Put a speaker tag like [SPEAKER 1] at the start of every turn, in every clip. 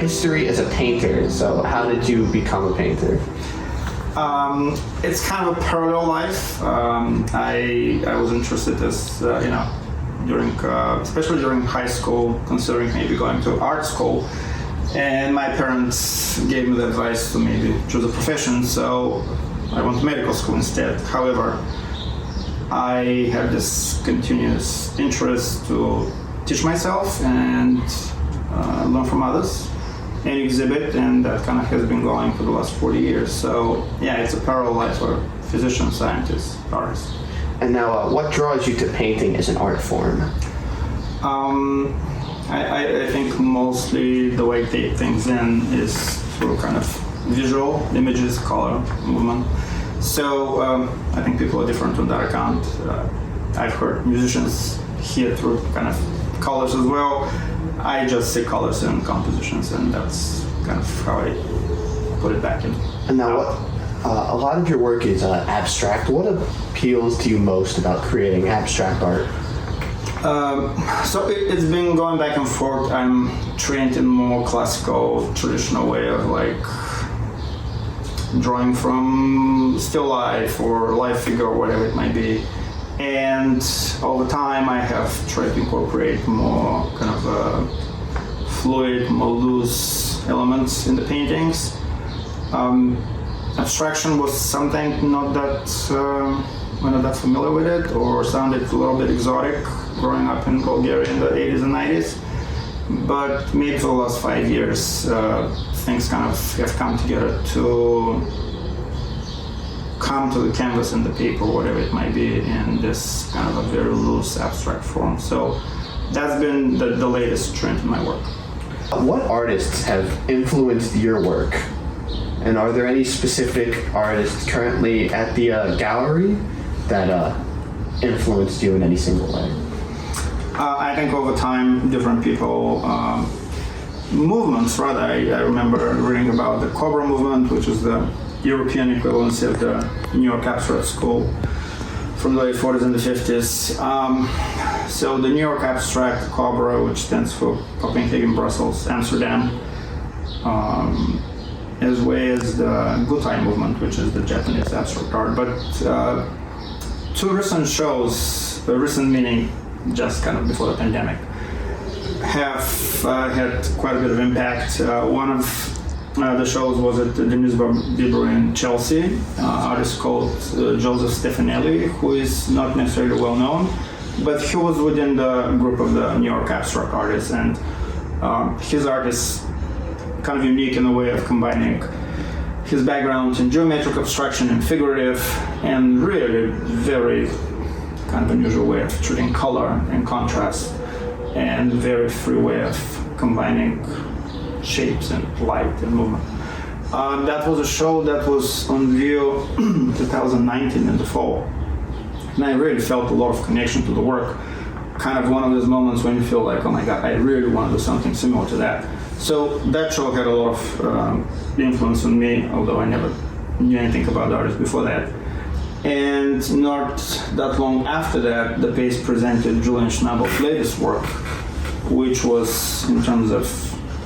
[SPEAKER 1] history as a painter. So how did you become a painter?
[SPEAKER 2] It's kind of a parallel life. I was interested as during especially during high school, considering maybe going to art school, and my parents gave me the advice to maybe choose a profession. So I went to medical school instead. However, I had this continuous interest to teach myself and learn from others and exhibit, and that kind of has been going for the last 40 years. So yeah, it's a parallel life for physicians, scientists, artists.
[SPEAKER 1] And now, what draws you to painting as an art form?
[SPEAKER 2] I think mostly the way I take things in is through kind of visual images, color, movement. So I think people are different on that account. I've heard musicians hear through kind of colors as well. I just see colors in compositions, and that's kind of how I put it back in.
[SPEAKER 1] And now, a lot of your work is abstract. What appeals to you most about creating abstract art?
[SPEAKER 2] So it's been going back and forth. I'm trained in more classical, traditional way of like drawing from still life or life figure or whatever it might be. And over time I have tried to incorporate more kind of fluid, more loose elements in the paintings. Abstraction was something not that we're not that familiar with it, or sounded a little bit exotic growing up in Bulgaria in the 80s and 90s. But maybe for the last 5 years, things kind of have come together to come to the canvas and the paper, whatever it might be, in this kind of a very loose, abstract form. So that's been the latest trend in my work.
[SPEAKER 1] What artists have influenced your work? And are there any specific artists currently at the gallery that influenced you in any single way?
[SPEAKER 2] I think over time, different people, movements rather. I remember reading about the Cobra movement, which is the European equivalency of the New York Abstract School from the late 40s and the 50s. So the New York Abstract, Cobra, which stands for Copenhagen, Brussels, Amsterdam, as well as the Gutai movement, which is the Japanese abstract art. But two recent shows, recent meaning just kind of before the pandemic, have had quite a bit of impact. One of the shows was at the Newsbar Bieber in Chelsea. Artist called Joseph Stefanelli, who is not necessarily well known, but he was within the group of the New York abstract artists, and his art is kind of unique in the way of combining his background in geometric abstraction and figurative, and really very kind of unusual way of treating color and contrast, and very free way of combining shapes and light and movement. That was a show that was on view 2019 in the fall, and I really felt a lot of connection to the work. Kind of one of those moments when you feel like, oh my God, I really want to do something similar to that. So that show had a lot of influence on me, although I never knew anything about the artist before that. And not that long after that, the piece presented Julian Schnabel's latest work, which was, in terms of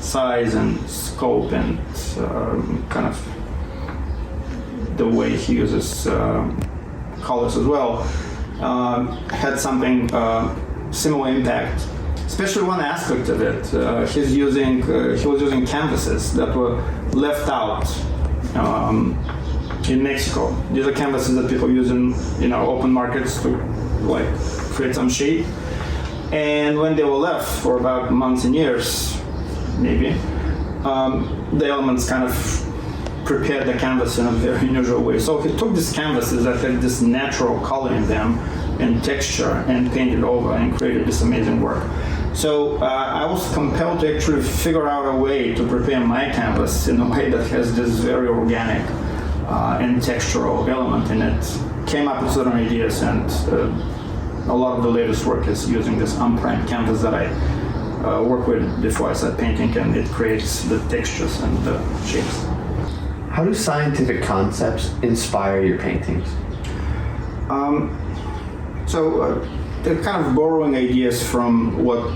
[SPEAKER 2] size and scope and kind of the way he uses colors as well, had something similar impact. Especially one aspect of it, he was using canvases that were left out in Mexico. These are canvases that people use in open markets to like create some shade. And when they were left for about months and years, maybe, the elements kind of prepared the canvas in a very unusual way. So he took these canvases that had this natural color in them and texture and painted over and created this amazing work. So I was compelled to actually figure out a way to prepare my canvas in a way that has this very organic and textural element in it. Came up with certain ideas, and a lot of the latest work is using this unprimed canvas that I work with before I start painting, and it creates the textures and the shapes.
[SPEAKER 1] How do scientific concepts inspire your paintings? They're kind of borrowing ideas from what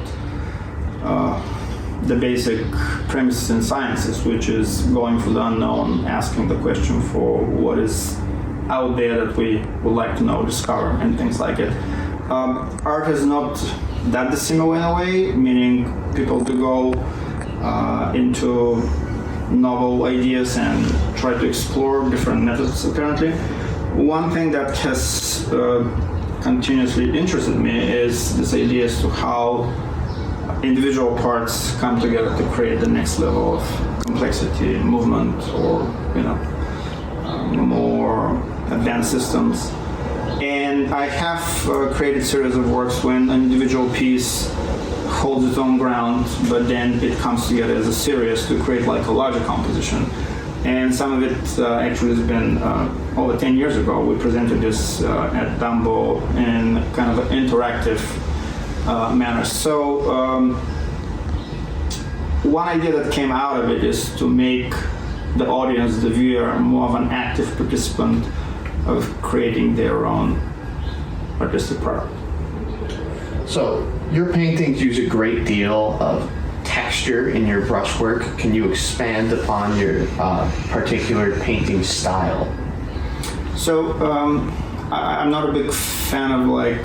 [SPEAKER 2] the basic premises in sciences, which is going for the unknown, asking the question for what is out there that we would like to know, discover, and things like it. Art is not that dissimilar in a way, meaning people do go into novel ideas and try to explore different methods apparently. One thing that has continuously interested me is this idea as to how individual parts come together to create the next level of complexity, movement, or more advanced systems. And I have created a series of works when an individual piece holds its own ground, but then it comes together as a series to create like a larger composition. And some of it actually has been over 10 years ago. We presented this at Dumbo in kind of an interactive manner. So one idea that came out of it is to make the audience, the viewer, more of an active participant of creating their own artistic product.
[SPEAKER 1] So your paintings use a great deal of texture in your brushwork. Can you expand upon your particular painting style?
[SPEAKER 2] So I'm not a big fan of like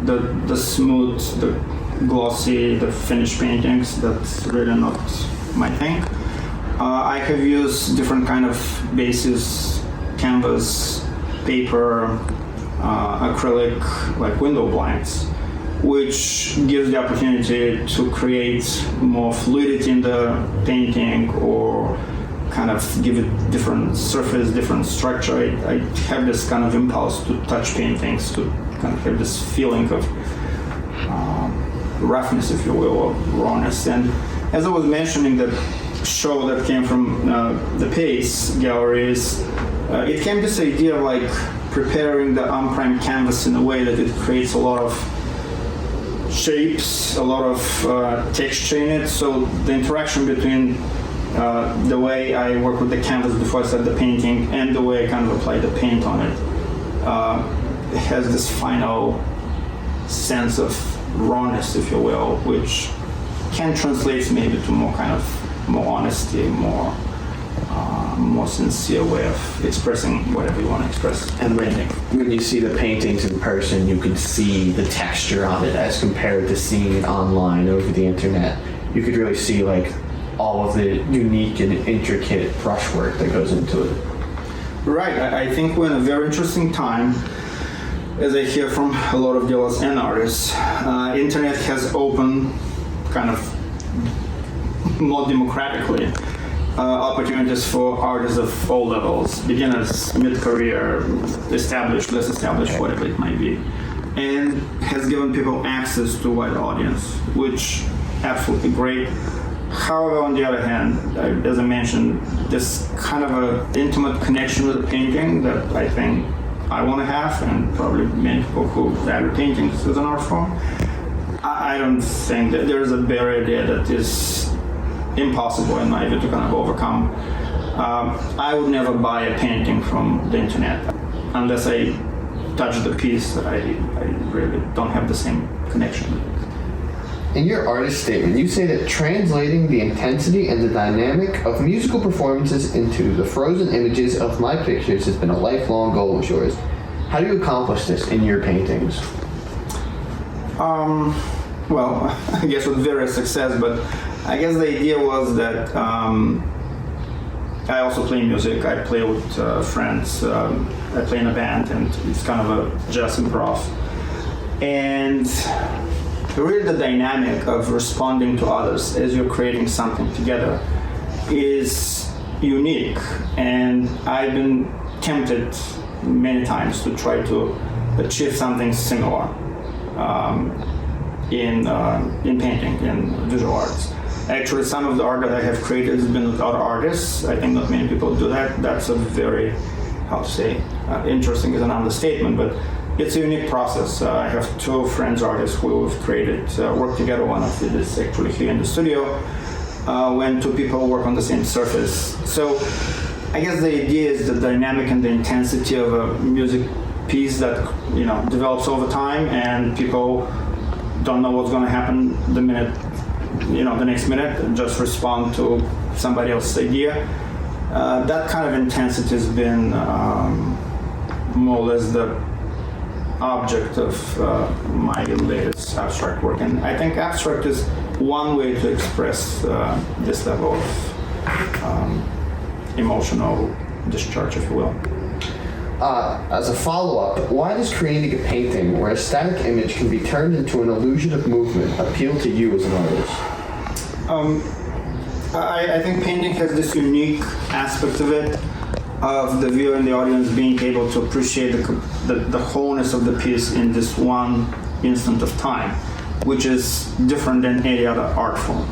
[SPEAKER 2] the smooth, the glossy, the finished paintings. That's really not my thing. I have used different kind of bases, canvas, paper, acrylic, like window blinds, which gives the opportunity to create more fluidity in the painting or kind of give it different surface, different structure. I have this kind of impulse to touch paintings, to kind of have this feeling of roughness, if you will, or rawness. And as I was mentioning, the show that came from the Pace Galleries, it came this idea of like preparing the unprimed canvas in a way that it creates a lot of shapes, a lot of texture in it. So the interaction between the way I work with the canvas before I start the painting and the way I kind of apply the paint on it has this final sense of rawness, if you will, which can translate maybe to more kind of more honesty, more sincere way of expressing whatever you want to express.
[SPEAKER 1] And when you see the paintings in person, you can see the texture on it as compared to seeing it online over the internet. You could really see like all of the unique and intricate brushwork that goes into it.
[SPEAKER 2] Right. I think we're in a very interesting time, as I hear from a lot of dealers and artists. Internet has opened kind of more democratically opportunities for artists of all levels, beginners, mid-career, established, less established, whatever it might be, and has given people access to a wide audience, which absolutely great. However, on the other hand, as I mentioned, this kind of an intimate connection with the painting that I think I want to have, and probably many people who value paintings as an art form, I don't think that there's a barrier there that is impossible in my view to kind of overcome. I would never buy a painting from the internet unless I touch the piece. I really don't have the same connection.
[SPEAKER 1] In your artist statement, you say that translating the intensity and the dynamic of musical performances into the frozen images of my pictures has been a lifelong goal of yours. How do you accomplish this in your paintings?
[SPEAKER 2] Well, I guess with various success, but I guess the idea was that I also play music. I play with friends. I play in a band, and it's kind of a jazz improv. And really the dynamic of responding to others as you're creating something together is unique. And I've been tempted many times to try to achieve something similar in painting, in visual arts. Actually, some of the art that I have created has been with other artists. I think not many people do that. That's a very, how to say, interesting is an understatement, but it's a unique process. I have two friends artists who have created, work together. One of it is actually here in the studio, when two people work on the same surface. So I guess the idea is the dynamic and the intensity of a music piece that, you know, develops over time, and people don't know what's going to happen the minute the next minute and just respond to somebody else's idea. That kind of intensity has been more or less the object of my latest abstract work. And I think abstract is one way to express this level of emotional discharge, if you will.
[SPEAKER 1] As a follow-up, why does creating a painting where a static image can be turned into an illusion of movement appeal to you as an artist?
[SPEAKER 2] I think painting has this unique aspect of it, of the viewer and the audience being able to appreciate the wholeness of the piece in this one instant of time, which is different than any other art form.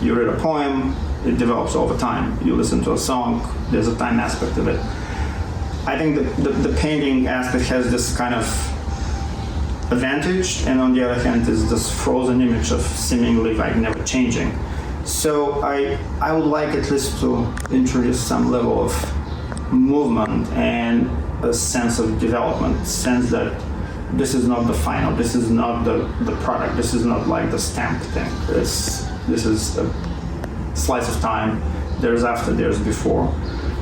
[SPEAKER 2] You read a poem, it develops over time. You listen to a song, there's a time aspect of it. I think the painting aspect has this kind of advantage, and on the other hand is this frozen image of seemingly like never changing. So I would like at least to introduce some level of movement and a sense of development, sense that this is not the final, this is not the product, this is not like the stamped thing. This is a slice of time, there's after, there's before.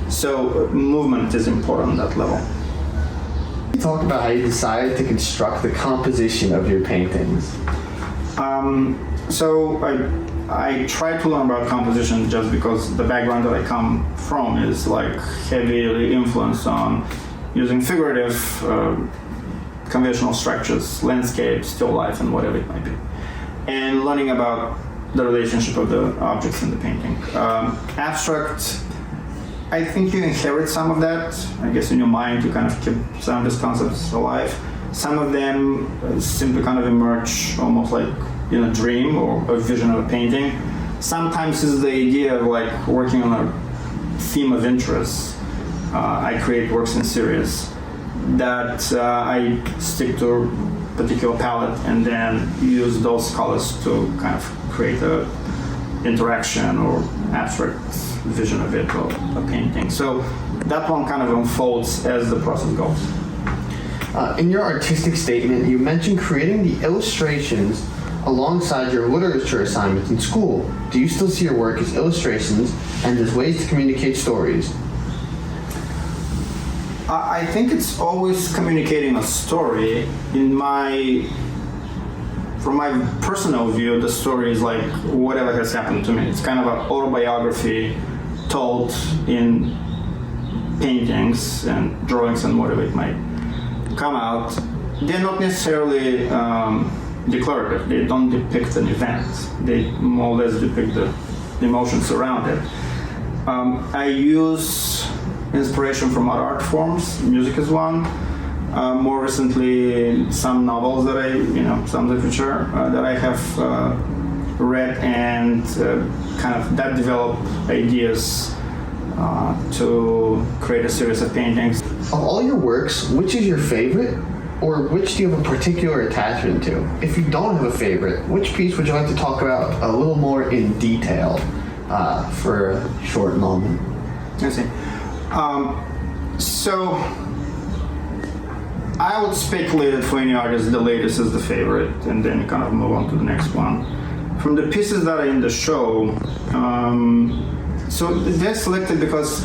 [SPEAKER 2] So movement is important on that level.
[SPEAKER 1] Talk about how you decided to construct the composition of your paintings.
[SPEAKER 2] So I tried to learn about composition just because the background that I come from is like heavily influenced on using figurative, conventional structures, landscape, still life, and whatever it might be, and learning about the relationship of the objects in the painting. Abstract, I think you inherit some of that. I guess in your mind you kind of keep some of these concepts alive. Some of them simply kind of emerge almost like in a dream or a vision of a painting. Sometimes it's the idea of like working on a theme of interest. I create works in series that I stick to a particular palette and then use those colors to kind of create a interaction or abstract vision of it, or a painting. So that one kind of unfolds as the process goes.
[SPEAKER 1] In your artistic statement, you mentioned creating the illustrations alongside your literature assignments in school. Do you still see your work as illustrations and as ways to communicate stories?
[SPEAKER 2] I think it's always communicating a story. From my personal view, the story is like whatever has happened to me. It's kind of an autobiography told in paintings and drawings and whatever it might come out. They're not necessarily declarative. They don't depict an event. They more or less depict the emotions around it. I use inspiration from other art forms. Music is one. More recently, some novels that some literature that I have read, and kind of that developed ideas to create a series of paintings.
[SPEAKER 1] Of all your works, which is your favorite, or which do you have a particular attachment to? If you don't have a favorite, which piece would you like to talk about a little more in detail for a short moment?
[SPEAKER 2] I see. So I would speculate that for any artist, the latest is the favorite, and then kind of move on to the next one. From the pieces that are in the show, so they're selected because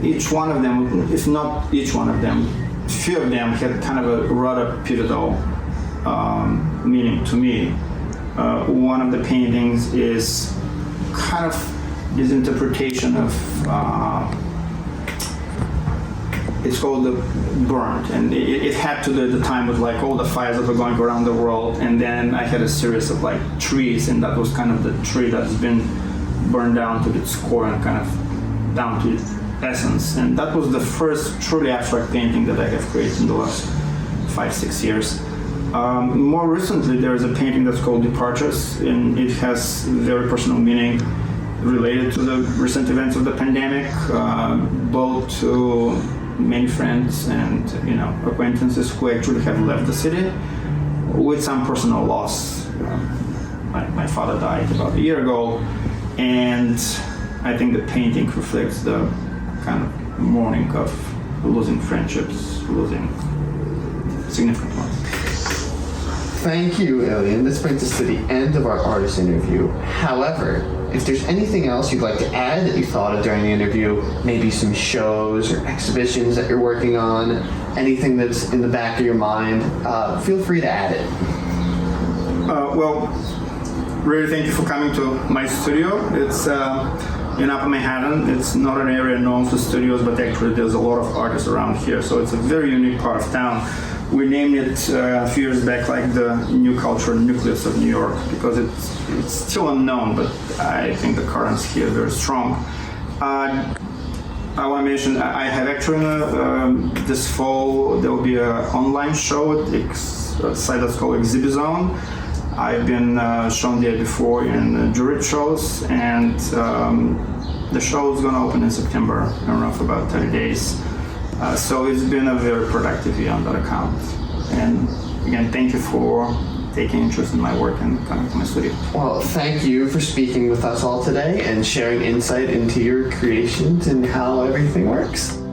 [SPEAKER 2] each one of them, if not each one of them, few of them had kind of a rather pivotal meaning to me. One of the paintings is kind of this interpretation of it's called the Burnt, and it had to do at the time with like all the fires that were going around the world, and then I had a series of like trees, and that was kind of the tree that's been burned down to its core and kind of down to its essence. And that was the first truly abstract painting that I have created in the last 5-6 years. More recently, there is a painting that's called Departures, and it has very personal meaning related to the recent events of the pandemic, both to many friends and acquaintances who actually have left the city with some personal loss. My father died about a year ago, and I think the painting reflects the kind of mourning of losing friendships, losing significant ones.
[SPEAKER 1] thank you, Iliyan. This brings us to the end of our artist interview. However, if there's anything else you'd like to add that you thought of during the interview, maybe some shows or exhibitions that you're working on, anything that's in the back of your mind, feel free to add it.
[SPEAKER 2] Well, really thank you for coming to my studio. It's in Upper Manhattan. It's not an area known for studios, but actually there's a lot of artists around here, so it's a very unique part of town. We named it a few years back like the new cultural nucleus of New York, because it's still unknown, but I think the currents here are very strong. I want to mention I have actually this fall there will be an online show at a site that's called Exhibit Zone. I've been shown there before in juried shows, and the show is going to open in September, I don't know, for about 30 days. So it's been a very productive year on that account. And again, thank you for taking interest in my work and coming to my studio.
[SPEAKER 1] Well, thank you for speaking with us all today and sharing insight into your creations and how everything works.